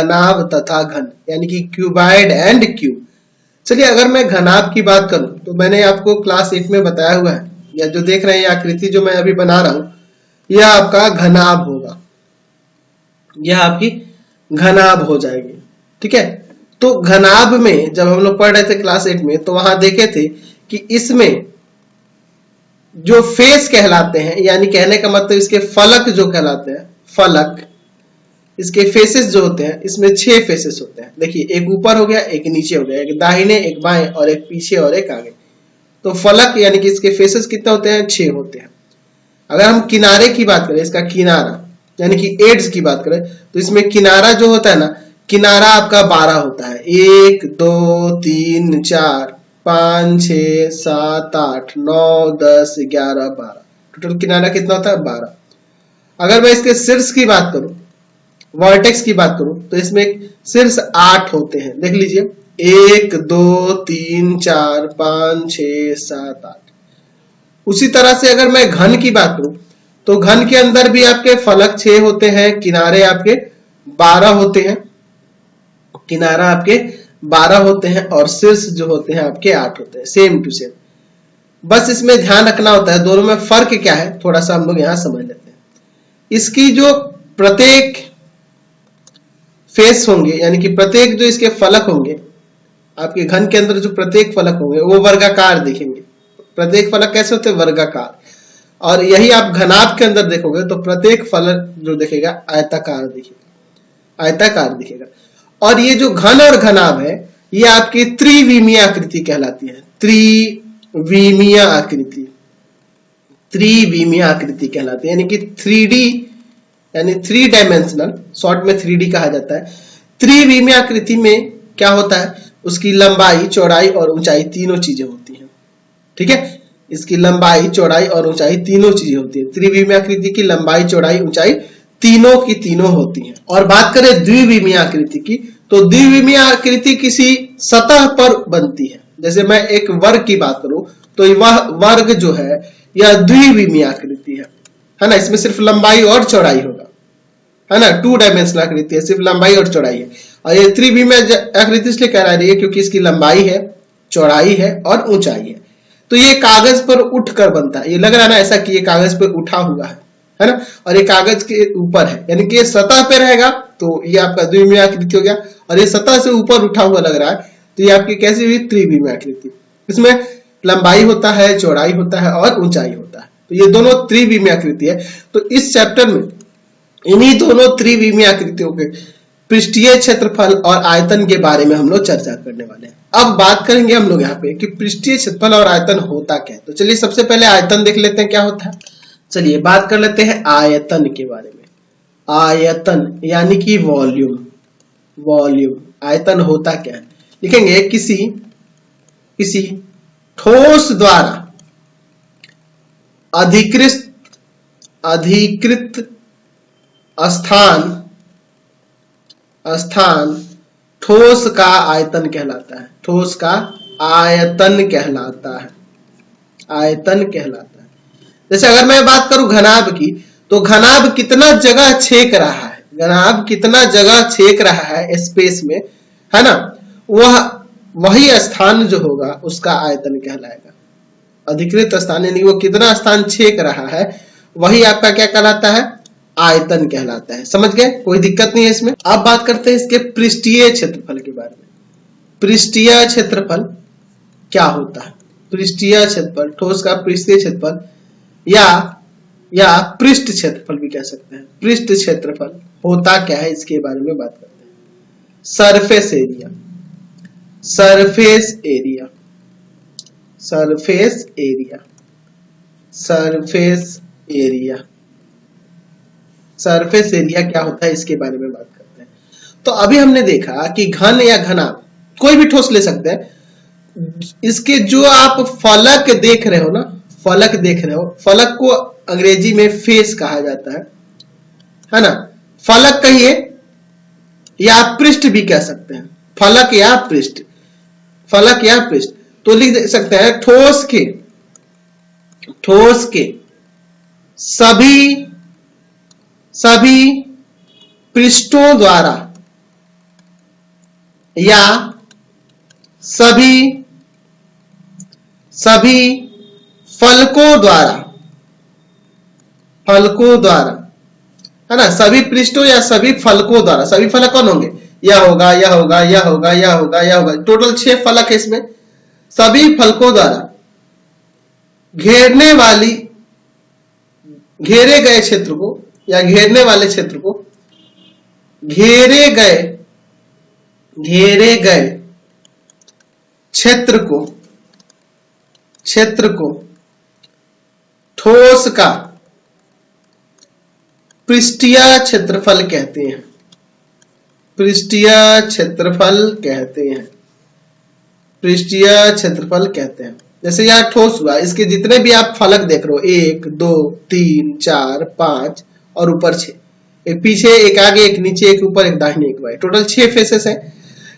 घनाभ तथा घन, यानी कि क्यूबाइड एंड क्यूब। चलिए अगर मैं घनाभ की बात करूं तो मैंने आपको क्लास 8 में बताया हुआ है, या जो देख रहे हैं आकृति जो मैं अभी बना रहा हूं, यह आपका घनाभ होगा, यह आपकी घनाभ हो जाएगी। ठीक है, तो घनाभ में जब हम लोग पढ़ रहे थे क्लास 8 में, तो वहां देखे थे कि इसमें जो फेस कहलाते हैं, यानी कहने का मतलब इसके फलक जो कहलाते हैं, फलक, इसके फेसेस जो होते हैं, इसमें 6 फेसेस होते हैं। देखिए, एक ऊपर हो गया, एक नीचे हो गया, एक दाहिने, एक बाएं, और एक पीछे और एक आगे। तो फलक यानी कि इसके फेसेस कितने होते हैं? 6 होते हैं। अगर हम किनारे की बात करें, इसका किनारा यानी कि एड्स की बात करें, तो इसमें किनारा जो होता है ना, किनारा आपका 12 होता है। 1 2 3 4 5 6 7 8 9 10 11 12, टोटल किनारा कितना होता है? 12। अगर मैं इसके शीर्ष की बात करूं, वर्टेक्स की बात करूं, तो इसमें शीर्ष 8 होते हैं। देख लीजिए, 1 2 3 4 5 6 7 8। उसी तरह से अगर मैं घन की बात करूं, तो घन के अंदर भी आपके फलक 6 होते हैं, किनारे आपके 12 होते हैं, किनारा आपके 12 होते हैं, और शीर्ष जो होते हैं आपके 8 होते हैं, सेम टू सेम। बस इसमें ध्यान रखना होता है दोनों में फर्क क्या है, थोड़ा सा हम लोग यहां समझ लेते हैं। इसकी जो प्रत्येक फेस होंगे, यानी कि प्रत्येक जो इसके फलक होंगे, आपके घन के अंदर जो प्रत्येक फलक होंगे वो वर्गाकार दिखेंगे। प्रत्येक फलक कैसे होते हैं? वर्गाकार। और यही आप घनाभ के अंदर देखोगे तो प्रत्येक फलक जो दिखेगा आयताकार दिखेगा, आयताकार दिखेगा। और ये जो घन और घनाभ है, ये आपकी त्रिविमीय आकृति कहलाती है। त्रिविमीय आकृति, त्रिविमीय आकृति कहलाती है, यानी कि 3D, यानी 3 डायमेंशनल, शॉर्ट में 3D कहा जाता है। त्रिविमीय आकृति में क्या होता है? उसकी लंबाई, चौड़ाई और ऊंचाई तीनों चीजें होती हैं। ठीक है, इसकी लंबाई, चौड़ाई और ऊंचाई तीनों चीजें होती है। त्रिविमीय आकृति की लंबाई, चौड़ाई, ऊंचाई तीनों की तीनों होती हैं। और बात करें द्विविमीय आकृति की, तो द्विविमीय आकृति किसी सतह पर बनती है। जैसे मैं एक वर्ग की बात करूं, तो वह वर्ग जो है यह द्विविमीय आकृति है ना, इसमें सिर्फ लंबाई और चौड़ाई होगा, है ना। 2 डायमेंशनल आकृति है, सिर्फ लंबाई और चौड़ाई है। और ये त्रिविमीय आकृति इसलिए कहला रही है क्योंकि इसकी लंबाई है, चौड़ाई है और ऊंचाई है। तो ये कागज पर उठकर बनता है। ये लग रहा है ना ऐसा कि ये कागज पर उठा हुआ है ना, और ये कागज के ऊपर है, यानी कि ये सतह पे रहेगा तो ये आपका द्विविमीय आकृति हो गया, और ये सतह से ऊपर उठा हुआ लग रहा है तो ये आपकी कैसी हुई? त्रिविमीय आकृति। इसमें लंबाई होता है, चौड़ाई होता है और ऊंचाई होता है, तो ये दोनों त्रिविमीय आकृति है। तो इस चैप्टर में इन्हीं दोनों त्रिविमीय आकृतियों के पृष्ठीय क्षेत्रफल और आयतन के बारे में हम लोग चर्चा करने वाले हैं। अब बात करेंगे हम लोग यहाँ पे कि पृष्ठीय क्षेत्रफल और आयतन होता क्या है। तो चलिए सबसे पहले आयतन देख लेते हैं क्या होता है। चलिए बात कर लेते हैं आयतन के बारे में। आयतन यानी कि वॉल्यूम, वॉल्यूम। आयतन होता क्या है? लिखेंगे किसी ठोस द्वारा अधिकृत स्थान ठोस का आयतन कहलाता है। ठोस का आयतन कहलाता है, आयतन कहलाता है। जैसे अगर मैं बात करूं घनाभ की, तो घनाभ कितना जगह छेक रहा है, घनाभ कितना जगह छेक रहा है स्पेस में, है ना, वही स्थान जो होगा उसका आयतन कहलाएगा। अधिकृत स्थान यानी वो कितना स्थान छेक रहा है, वही आपका क्या कहलाता है? आयतन कहलाता है। समझ गए? कोई दिक्कत नहीं है इसमें। अब बात करते हैं इसके पृष्ठीय क्षेत्रफल के बारे में। पृष्ठीय क्षेत्रफल क्या होता है? पृष्ठीय क्षेत्रफल, ठोस का पृष्ठीय क्षेत्रफल या पृष्ठ क्षेत्रफल भी कह सकते हैं। पृष्ठ क्षेत्रफल होता क्या है, इसके बारे में बात करते हैं। Surface area, surface area, surface area, surface area, surface area क्या होता है इसके बारे में बात करते हैं। तो अभी हमने देखा कि घन या घनाभ कोई भी ठोस ले सकते हैं। इसके जो आप फलक देख रहे हो ना, फलक देख रहे हो, फलक को अंग्रेजी में फेस कहा जाता है ना। फलक कहिए या पृष्ठ भी कह सकते हैं, फलक या पृष्ठ, फलक या पृष्ठ। तो लिख सकते हैं ठोस के सभी पृष्ठों द्वारा या सभी फलकों द्वारा है ना, सभी पृष्ठों या सभी फलकों द्वारा। सभी फलक कौन होंगे? यह होगा, यह होगा, यह होगा, यह होगा, यह होगा। टोटल 6 फलक है इसमें। सभी फलकों द्वारा घेरे गए क्षेत्र को या घेरने वाले क्षेत्र को, घेरे गए क्षेत्र को ठोस का पृष्ठीय क्षेत्रफल कहते हैं। पृष्ठीय क्षेत्रफल कहते हैं। जैसे यह ठोस हुआ, इसके जितने भी आप फलक देख रहे हो, 1 2 3 4 5 और ऊपर 6, एक पीछे, एक आगे, एक नीचे, एक ऊपर, एक दाहिने, एक बाएं, टोटल 6 फेसेस है।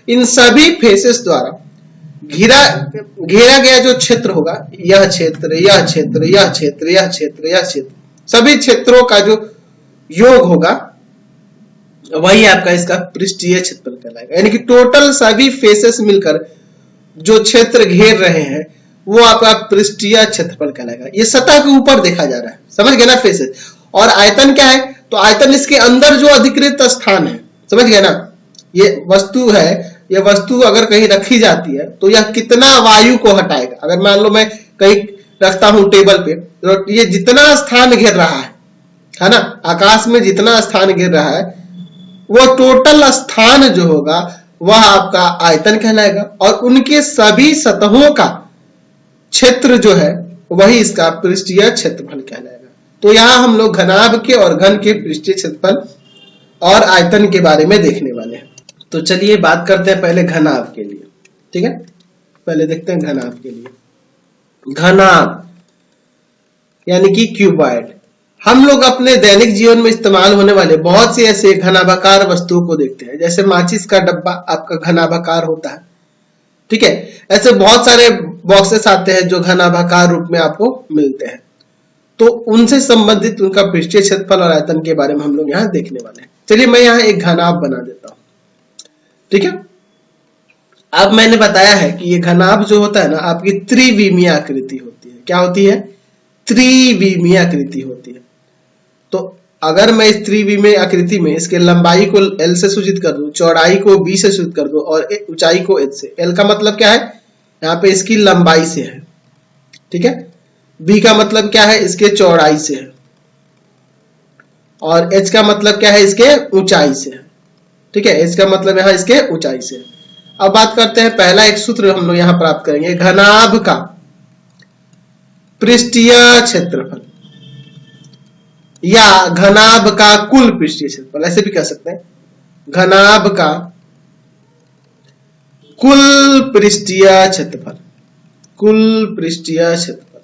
इन सभी फेसेस द्वारा घेरा गया जो क्षेत्र होगा, यह क्षेत्र, यह क्षेत्र, यह क्षेत्र, यह क्षेत्र, यह क्षेत्र, सभी क्षेत्रों का जो योग होगा वही आपका इसका पृष्ठीय क्षेत्रफल कहलाएगा। यानी कि टोटल सभी फेसेस मिलकर जो क्षेत्र घेर रहे हैं वो आपका पृष्ठीय क्षेत्रफल कहलाएगा। ये सतह के ऊपर देखा जा रहा है, समझ गए ना फेसेस। और आयतन क्या है? तो आयतन इसके अंदर जो अधिकृत स्थान है, समझ गए ना। ये वस्तु है, ये वस्तु अगर कहीं रखी जाती है तो यह कितना वायु को हटाएगा। अगर मान लो मैं कहीं रखता हूं टेबल पे, तो ये जितना स्थान घेर रहा है ना, आकाश में जितना स्थान घेर रहा है वो टोटल स्थान जो होगा वह आपका आयतन कहलाएगा। और उनके सभी सतहों का क्षेत्र जो है वही इसका पृष्ठीय क्षेत्रफल कहलाएगा। तो यहां हम लोग घनाभ के और घन के पृष्ठीय क्षेत्रफल और आयतन के बारे में देखने वाले हैं। तो चलिए बात करते हैं पहले घनाभ के लिए, ठीक है। पहले देखते हैं घनाभ के लिए। घनाभ यानी कि क्यूबॉइड। हम लोग अपने दैनिक जीवन में इस्तेमाल होने वाले बहुत से ऐसे घनाभाकार वस्तुओं को देखते हैं। जैसे माचिस का डब्बा आपका घनाभाकार होता है, ठीक है। ऐसे बहुत सारे बॉक्सेस आते हैं जो घनाभाकार रूप में आपको मिलते हैं। तो उनसे संबंधित उनका पृष्ठीय क्षेत्रफल और आयतन के बारे में हम लोग यहाँ देखने वाले हैं। चलिए मैं यहाँ एक घनाभ बना देता हूं, ठीक है। अब मैंने बताया है कि ये घनाभ जो होता है ना, आपकी त्रिविमीय आकृति होती है। क्या होती है? त्रिविमीय आकृति होती है। तो अगर मैं इस त्रिविमीय आकृति में इसके लंबाई को L से सूचित कर दूं, चौड़ाई को B से सूचित कर दूं और ऊंचाई को H से। L का मतलब क्या है? यहाँ पे इसकी लंबाई से है, ठीक है। B का मतलब क्या है? इसके चौड़ाई से है। और H का मतलब क्या है? इसके ऊंचाई से है, ठीक है। H का मतलब यहाँ इसके ऊंचाई से है। अब बात करते हैं, पहला एक सूत्र हम लोग यहाँ प्राप्त करेंगे, घनाभ का पृष्ठीय क्षेत्रफल या घनाभ का कुल पृष्ठीय क्षेत्रफल, ऐसे भी कह सकते हैं। घनाभ का कुल पृष्ठीय क्षेत्रफल, कुल पृष्ठीय क्षेत्रफल।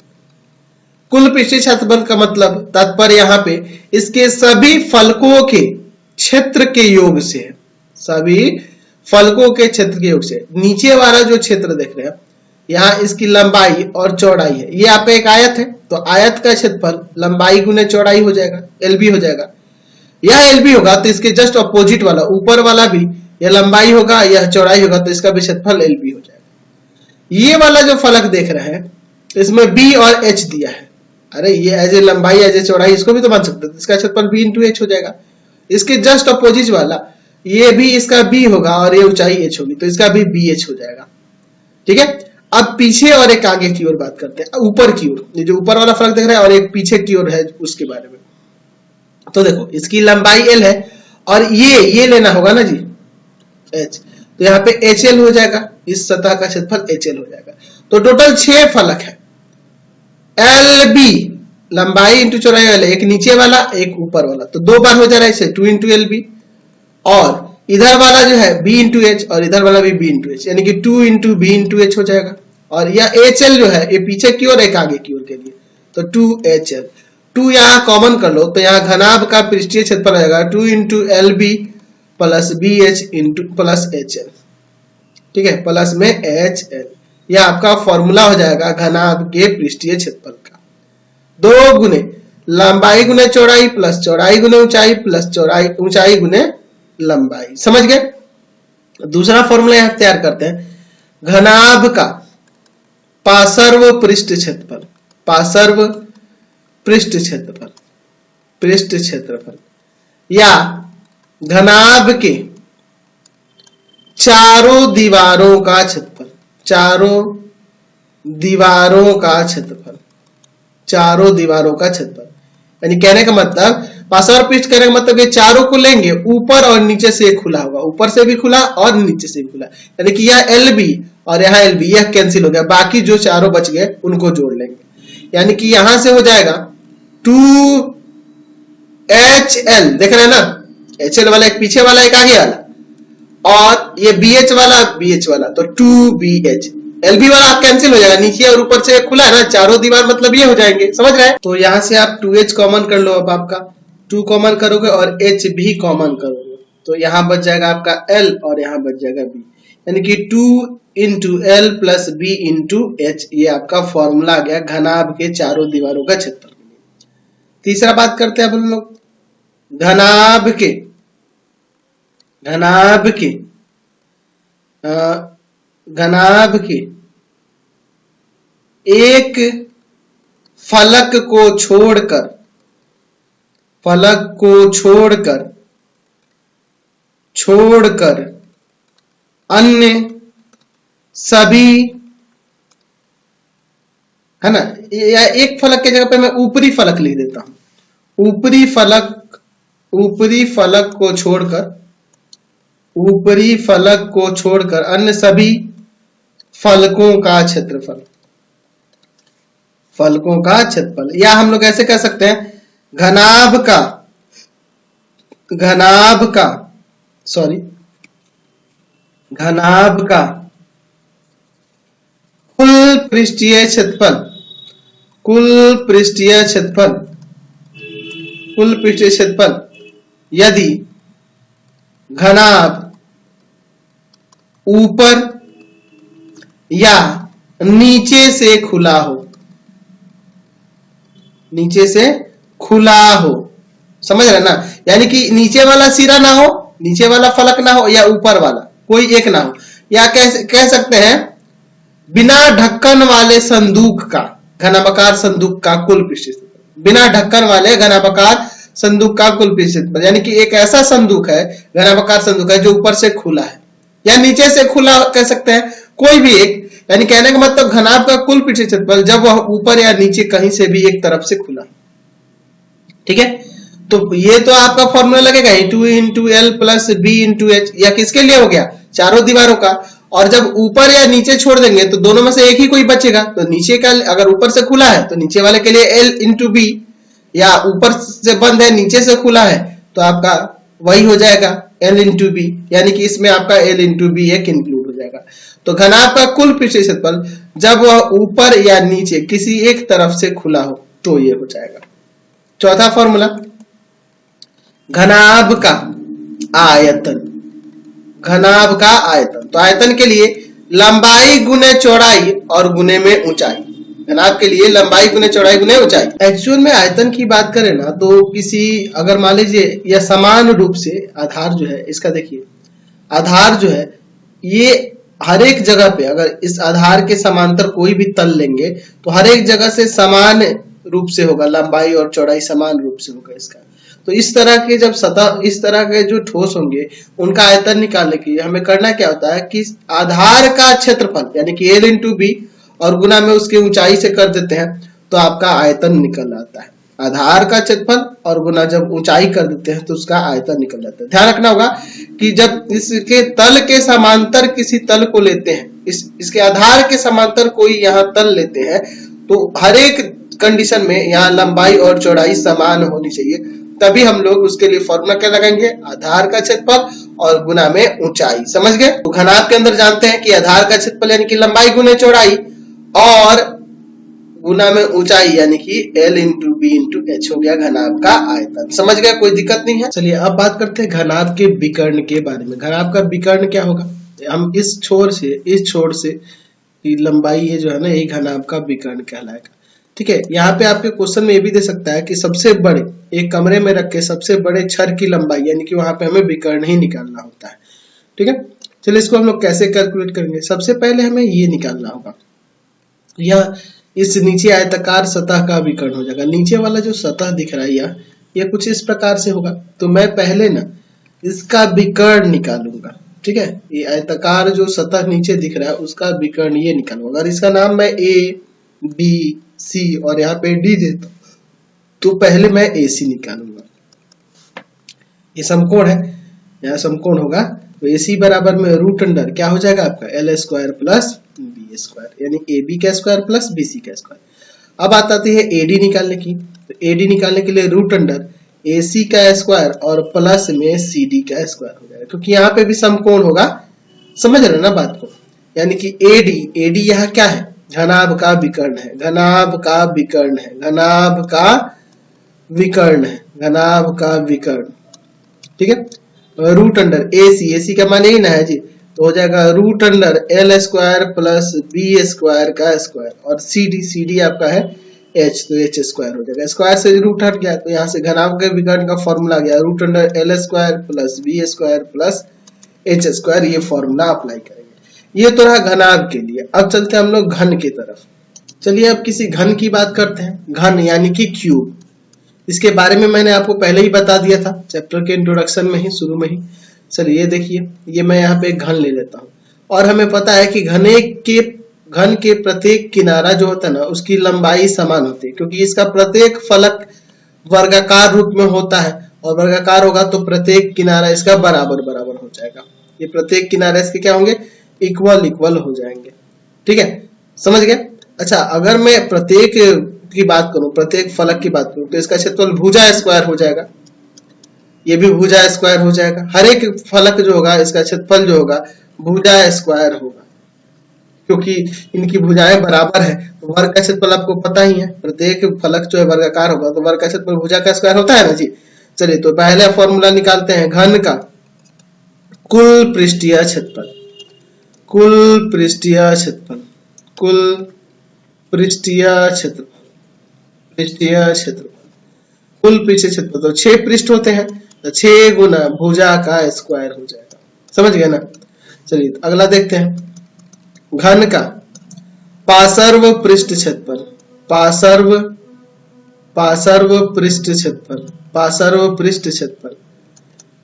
कुल पृष्ठीय क्षेत्रफल का मतलब तात्पर्य यहाँ पे इसके सभी फलकों के क्षेत्र के योग से है। सभी फलकों के क्षेत्र के योग से। नीचे वाला जो क्षेत्र देख रहे हैं, यहाँ इसकी लंबाई और चौड़ाई है। ये आपका एक आयत है, तो आयत का क्षेत्रफल लंबाई गुने चौड़ाई हो जाएगा, LB हो जाएगा। यह LB होगा तो इसके जस्ट अपोजिट वाला, ऊपर वाला भी यह लंबाई होगा, यह चौड़ाई होगा, तो इसका भी क्षेत्रफल LB हो जाएगा। ये वाला जो फलक देख रहे हैं, इसमें B और H दिया है। अरे ये एज ए लंबाई, एज ए चौड़ाई, इसको भी तो मान सकते हैं। इसका क्षेत्रफल B × H हो जाएगा। इसके जस्ट अपोजिट वाला ये भी इसका B होगा और ये ऊंचाई H होगी, तो इसका भी BH हो जाएगा, ठीक है। अब पीछे और एक आगे की ओर बात करते हैं, ऊपर की ओर। ये जो ऊपर वाला फलक देख रहे हैं और एक पीछे की ओर है, उसके बारे में। तो देखो इसकी लंबाई L है और ये लेना होगा ना जी, H। तो यहाँ पे HL हो जाएगा, इस सतह का क्षेत्रफल HL हो जाएगा। तो टोटल 6 फलक है। LB लंबाई इंटू चौड़ाई वाला, एक नीचे वाला एक ऊपर वाला, तो 2 बार हो जा रहा है इसे, 2 × LB। और इधर वाला जो है B × H और इधर वाला भी B × H, यानी कि 2 × B × H हो जाएगा। और यह HL जो है ये पीछे की ओर एक आगे की ओर के लिए, तो 2HL। 2 यहाँ कॉमन कर लो तो यहाँ घनाभ का पृष्ठीय क्षेत्रफल हो जाएगा 2 × LB plus BH plus HL, ठीक है, प्लस में HL। यह आपका फॉर्मूला हो जाएगा घनाभ के पृष्ठीय क्षेत्रफल का। 2 गुने लंबाई गुने चौड़ाई प्लस चौड़ाई गुने ऊंचाई प्लस ऊंचाई गुने लंबाई। समझ गए? दूसरा फॉर्मूला यहां तैयार करते हैं, घनाभ का पार्श्व पृष्ठ क्षेत्रफल, पार्श्व पृष्ठ क्षेत्रफल, पृष्ठ क्षेत्रफल, या घनाभ के चारों दीवारों का क्षेत्रफल, चारों दीवारों का क्षेत्रफल, चारों दीवारों का क्षेत्रफल। यानी कहने का मतलब, पार्श्व पृष्ठ कहने का मतलब ये चारों को लेंगे, ऊपर और नीचे से खुला होगा, ऊपर से भी खुला और नीचे से भी खुला, यानी कि यह एल बी और यहाँ एल बी, यह कैंसिल हो गया, बाकी जो चारों बच गए उनको जोड़ लेंगे। यानी कि यहां से हो जाएगा 2HL, देख रहे हैं ना, HL वाला एक पीछे वाला एक आगे वाला, और ये BH वाला, तो 2BH। LB वाला कैंसिल हो जाएगा, नीचे और ऊपर से खुला है ना, चारों दीवार मतलब ये हो जाएंगे, समझ रहे हैं। तो यहां से आप 2H कॉमन कर लो, अब आपका 2 कॉमन करोगे और H भी कॉमन करोगे, तो यहां बच जाएगा आपका L और यहां बच जाएगा B, यानी कि 2 into L plus B into H, ये आपका फॉर्मूला आ गया घनाभ के चारों दीवारों का क्षेत्रफल। तीसरा बात करते हैं हम लोग, घनाभ के एक फलक को छोड़कर अन्य सभी, है ना, या एक फलक के जगह पे मैं ऊपरी फलक लिख देता हूं, ऊपरी फलक को छोड़कर अन्य सभी फलकों का क्षेत्रफल, या हम लोग ऐसे कह सकते हैं, घनाभ का कुल पृष्ठीय क्षेत्रफल यदि घनाभ ऊपर या नीचे से खुला हो, समझ रहे ना, यानी कि नीचे वाला सिरा ना हो, नीचे वाला फलक ना हो, या ऊपर वाला कोई एक ना हो, या कह सकते हैं बिना ढक्कन वाले संदूक का, घनाभाकार संदूक का कुल पृष्ठीय क्षेत्रफल, बिना ढक्कन वाले घनाभाकार संदूक का कुल पृष्ठीय क्षेत्रफल, यानी कि एक ऐसा संदूक है, घनाभाकार संदूक है जो ऊपर से खुला है या नीचे से खुला, कह सकते हैं कोई भी एक, यानी कहने का मतलब घनाभ का कुल पृष्ठीय क्षेत्रफल जब वह ऊपर या नीचे कहीं से भी एक तरफ से खुला, ठीक है। तो ये तो आपका फॉर्मूला लगेगा 2 into L plus B into H, या किसके लिए हो गया, चारों दीवारों का, और जब ऊपर या नीचे छोड़ देंगे तो दोनों में से एक ही कोई बचेगा, तो नीचे का अगर ऊपर से खुला है तो नीचे वाले के लिए एल इंटू बी, या ऊपर से बंद है नीचे से खुला है तो आपका वही हो जाएगा एल इंटू बी, यानी कि इसमें आपका एल इंटू बी एक इंक्लूड हो जाएगा। तो घनाभ का कुल पृष्ठीय क्षेत्रफल जब वह ऊपर या नीचे किसी एक तरफ से खुला हो तो ये हो जाएगा। चौथा फॉर्मूला, घनाभ का आयतन, तो आयतन के लिए लंबाई गुने चौड़ाई और गुने में ऊंचाई, घनाभ के लिए लंबाई गुने चौड़ाई गुने ऊंचाई। एक्चुअल में आयतन की बात करें ना, तो किसी, अगर मान लीजिए यह समान रूप से आधार जो है इसका, देखिए आधार जो है ये हर एक जगह पे, अगर इस आधार के समांतर कोई भी तल लेंगे तो हर एक जगह से समान रूप से होगा, लंबाई और चौड़ाई समान रूप से होगा इसका। तो इस तरह के जब सतह, इस तरह के जो ठोस होंगे उनका आयतन निकालने के लिए हमें करना क्या होता है कि आधार का क्षेत्रफल यानी कि एल इंटू बी और गुना में उसकी ऊंचाई से कर देते हैं तो आपका आयतन निकल आता है। आधार का क्षेत्रफल और गुना जब ऊंचाई कर देते हैं तो उसका आयतन निकल जाता है। ध्यान रखना होगा कि जब इसके तल के समांतर किसी तल को लेते हैं, इसके आधार के समांतर कोई यहाँ तल लेते हैं, तो हर एक कंडीशन में यहाँ लंबाई और चौड़ाई समान होनी चाहिए, तभी हम लोग उसके लिए फॉर्मूला क्या लगाएंगे, आधार का क्षेत्रफल और गुना में ऊंचाई। समझ गए। तो घनाभ के अंदर जानते हैं कि आधार का क्षेत्रफल यानी कि लंबाई गुने चौड़ाई और गुना में ऊंचाई यानी कि L into B into H हो गया घनाभ का आयतन। समझ गए, कोई दिक्कत नहीं है। चलिए अब बात करते हैं घनाभ के विकर्ण के बारे में। घनाभ का विकर्ण क्या होगा, हम इस छोर से की लंबाई ये जो है ना, यही घनाभ का विकर्ण कहलाएगा। ठीक है, यहाँ पे आपके क्वेश्चन में ये भी दे सकता है कि सबसे बड़े, एक कमरे में रख के सबसे बड़े छर की लंबाई, यानी कि वहां पे हमें विकर्ण ही निकालना होता है। ठीक है, चलिए इसको हम लोग कैसे कैलकुलेट करेंगे। सबसे पहले हमें ये निकालना होगा, यह इस नीचे आयताकार सतह का विकर्ण हो जाएगा। नीचे वाला जो सतह दिख रहा है ये कुछ इस प्रकार से होगा। तो मैं पहले ना इसका विकर्ण निकालूंगा, ठीक है। ये आयताकार जो सतह नीचे दिख रहा है उसका विकर्ण ये निकालूंगा। अगर इसका नाम मैं ए बी सी और यहाँ पे डी देता हूं तो पहले मैं ए सी निकालूंगा। ये समकोण है, यहाँ समकोण होगा तो ए सी बराबर में रूट अंडर क्या हो जाएगा आपका L square plus B square, यानी ए बी का स्क्वायर प्लस बी सी का स्क्वायर। अब आती है एडी निकालने की। तो एडी निकालने के लिए रूट अंडर ए सी का स्क्वायर और प्लस में सी डी का स्क्वायर हो जाएगा, क्योंकि यहाँ पे भी समकोण होगा। समझ रहे ना बात को, यानी कि एडी यहाँ क्या है, घनाभ का विकर्ण है, घनाभ का विकर्ण है, घनाभ का विकर्ण है, घनाभ का विकर्ण, ठीक है। रूट अंडर ए सी का मान यही ना है जी, तो हो जाएगा root under L square plus B square का स्क्वायर और सी डी आपका है एच, तो एच स्क्वायर हो जाएगा। स्क्वायर से रूट हट गया तो यहाँ से घनाभ के विकर्ण का फॉर्मूला गया root under L square plus B square plus H square. ये फॉर्मूला अप्लाई करेंगे। ये तो रहा घनाभ के लिए। अब चलते हैं हम लोग घन की तरफ। चलिए अब किसी घन की बात करते हैं। घन यानी कि क्यूब, इसके बारे में मैंने आपको पहले ही बता दिया था चैप्टर के इंट्रोडक्शन में ही, शुरू में ही। चलिए ये देखिए, ये मैं यहाँ पे घन ले लेता हूँ और हमें पता है कि घन के प्रत्येक किनारा जो होता है ना उसकी लंबाई समान होती है, क्योंकि इसका प्रत्येक फलक वर्गाकार रूप में होता है और वर्गाकार होगा तो प्रत्येक किनारा इसका बराबर बराबर हो जाएगा। ये प्रत्येक किनारा इसके क्या होंगे, इक्वल हो जाएंगे, ठीक है। समझ गए। अच्छा, अगर मैं प्रत्येक की बात करूं, प्रत्येक फलक की बात करूं तो इसका क्षेत्रफल भुजा स्क्वायर हो जाएगा, ये भी भुजा स्क्वायर हो जाएगा। हर एक फलक जो होगा इसका क्षेत्रफल जो होगा भुजा स्क्वायर होगा, क्योंकि इनकी भुजाएं बराबर है। तो वर्ग का क्षेत्रफल आपको पता ही है, प्रत्येक फलक जो है वर्गाकार होगा तो वर्ग का क्षेत्रफल भुजा का स्क्वायर होता है ना जी। चलिए तो पहले फॉर्मूला निकालते हैं घन का कुल पृष्ठीय क्षेत्रफल, कुल पृष्ठीय क्षेत्रफल, कुल पृष्ठीय क्षेत्रफल, पृष्ठीय क्षेत्रफल, कुल पृष्ठीय क्षेत्रफल। तो 6 पृष्ठ होते हैं तो 6 गुना भुजा का स्क्वायर हो जाएगा। समझ गए ना। चलिए तो अगला देखते हैं घन का पार्श्व पृष्ठ क्षेत्रफल, पार्श्व पृष्ठ क्षेत्रफल, पार्श्व पृष्ठ क्षेत्रफल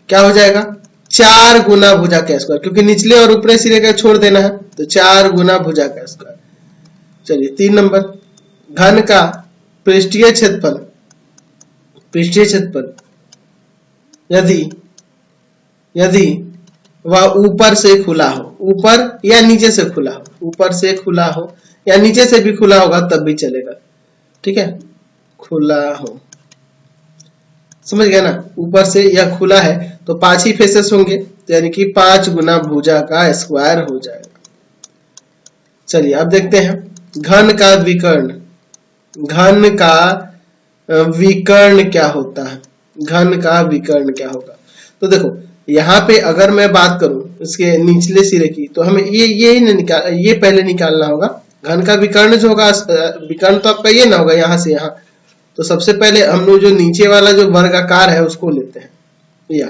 क्या हो जाएगा 4 गुना भुजा का स्क्वायर, क्योंकि निचले और ऊपरी सिरे का छोड़ देना है तो 4 गुना भुजा का स्क्वायर। चलिए 3 नंबर घन का पृष्ठीय क्षेत्रफल, पृष्ठीय क्षेत्रफल यदि वह ऊपर से खुला हो, ऊपर या नीचे से खुला हो, ऊपर से खुला हो या नीचे से भी खुला होगा तब भी चलेगा, ठीक है। खुला हो, समझ गया ना, ऊपर से या खुला है तो 5 ही फेसेस होंगे, तो यानी कि 5 गुना भुजा का स्क्वायर हो जाएगा। चलिए अब देखते हैं घन का विकर्ण, घन का विकर्ण क्या होता है, घन का विकर्ण क्या होगा। तो देखो यहाँ पे अगर मैं बात करूं इसके निचले सिरे की तो हमें ये पहले निकालना होगा। घन का विकर्ण जो होगा, विकर्ण तो आपका ये ना होगा यहाँ से यहाँ, तो सबसे पहले हम लोग जो नीचे वाला जो वर्गाकार है उसको लेते हैं, या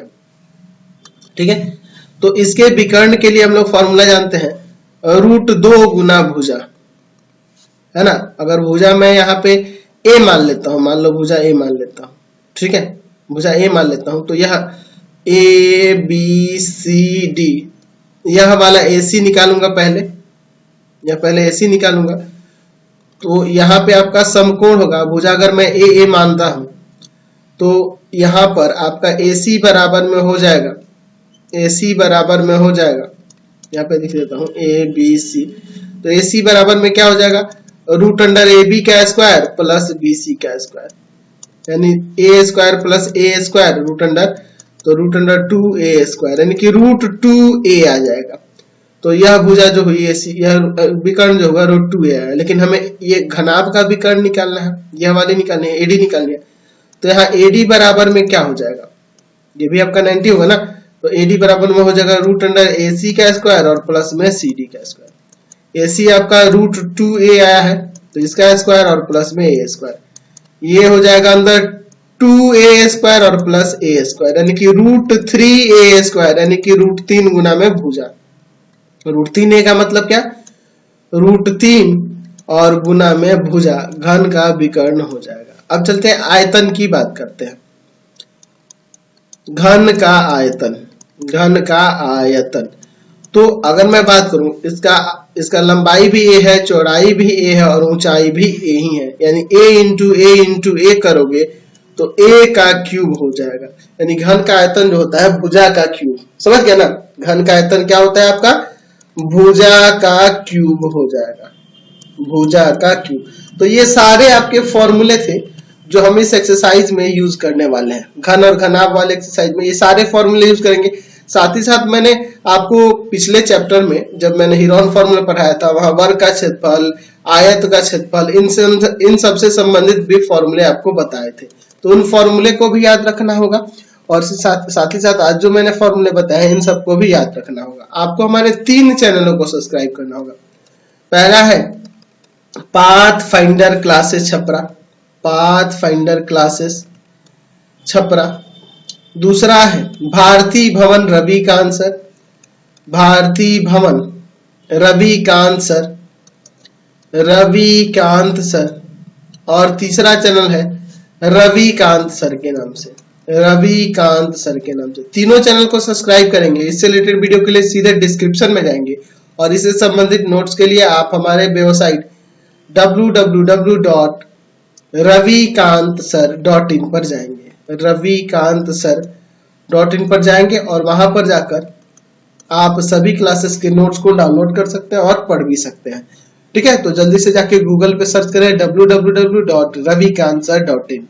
ठीक है। तो इसके विकर्ण के लिए हम लोग फॉर्मूला जानते हैं √2 गुना भुजा, है ना। अगर भुजा मैं यहाँ पे ए मान लेता हूँ, मान लो भुजा ए मान लेता हूँ, ठीक है, भुजा ए मान लेता हूँ, तो यह ए बी सी डी, यह वाला ए सी निकालूंगा पहले, या पहले ए सी निकालूंगा तो यहाँ पे आपका समकोण होगा। भुजा अगर मैं ए मानता हूं तो यहाँ पर आपका ए सी बराबर में हो जाएगा, ए सी बराबर में हो जाएगा, यहाँ पे लिख देता हूँ ए बी सी, तो ए सी बराबर में क्या हो जाएगा √ए बी का स्क्वायर प्लस बी सी का स्क्वायर, यानी ए स्क्वायर प्लस ए स्क्वायर रूट अंडर, तो √2a स्क्वायर यानी कि √2a आ जाएगा। तो यह भुजा जो हुई यह विकर्ण जो होगा √2a है, लेकिन हमें ये घनाभ का विकर्ण निकालना है, यह वाली निकालनी है, एडी निकालनी है। तो यहाँ एडी बराबर में क्या हो जाएगा, ये भी आपका 90 होगा ना, तो एडी बराबर में हो जाएगा √AC का स्क्वायर और प्लस में CD का स्क्वायर। AC आपका √2a आया है तो इसका स्क्वायर और प्लस में a स्क्वायर, ये हो जाएगा अंदर 2a स्क्वायर और प्लस a स्क्वायर, यानी कि √3a स्क्वायर, यानी कि √3 गुना में भुजा, √3a का मतलब क्या, √3 और गुना में भुजा, घन का विकर्ण हो जाएगा। अब चलते हैं आयतन की बात करते हैं। घन का आयतन, घन का आयतन, तो अगर मैं बात करूं इसका लंबाई भी a है, चौड़ाई भी a है और ऊंचाई भी a ही है, यानी a × a करोगे तो a का क्यूब हो जाएगा। यानी घन का आयतन जो होता है भुजा का क्यूब, समझ गया ना। घन का आयतन क्या होता है आपका, भुजा का क्यूब हो जाएगा, भुजा का क्यूब। तो ये सारे आपके फॉर्मूले थे जो हम इस एक्सरसाइज में यूज करने वाले हैं। घन और घनाभ वाले एक्सरसाइज में ये सारे फॉर्मूले यूज करेंगे। साथ ही साथ मैंने आपको पिछले चैप्टर में जब मैंने हीरोन फॉर्मूला पढ़ाया था, वहां वर्ग का क्षेत्रफल, आयत का क्षेत्रफल, इन सब से संबंधित भी फॉर्मूले आपको बताए थे। तो उन फॉर्मूले को भी याद रखना होगा और साथ ही साथ आज जो मैंने फॉर्मूले बताए इन सबको भी याद रखना होगा। आपको हमारे 3 चैनलों को सब्सक्राइब करना होगा। पहला है path finder classes Chhapra, path finder classes Chhapra. दूसरा है भारती भवन रविकांत सर, भारती भवन रविकांत सर, रविकांत सर। और तीसरा चैनल है रविकांत सर के नाम से, रविकांत सर के नाम से। तीनों चैनल को सब्सक्राइब करेंगे। इससे रिलेटेड वीडियो के लिए सीधे डिस्क्रिप्शन में जाएंगे और इससे संबंधित नोट्स के लिए आप हमारे वेबसाइट www.ravikantsir.in पर जाएंगे, ravikantsir.in पर जाएंगे और वहां पर जाकर आप सभी क्लासेस के नोट्स को डाउनलोड कर सकते हैं और पढ़ भी सकते हैं। ठीक है, तो जल्दी से जाके गूगल पे सर्च करें www.ravikantsir.in।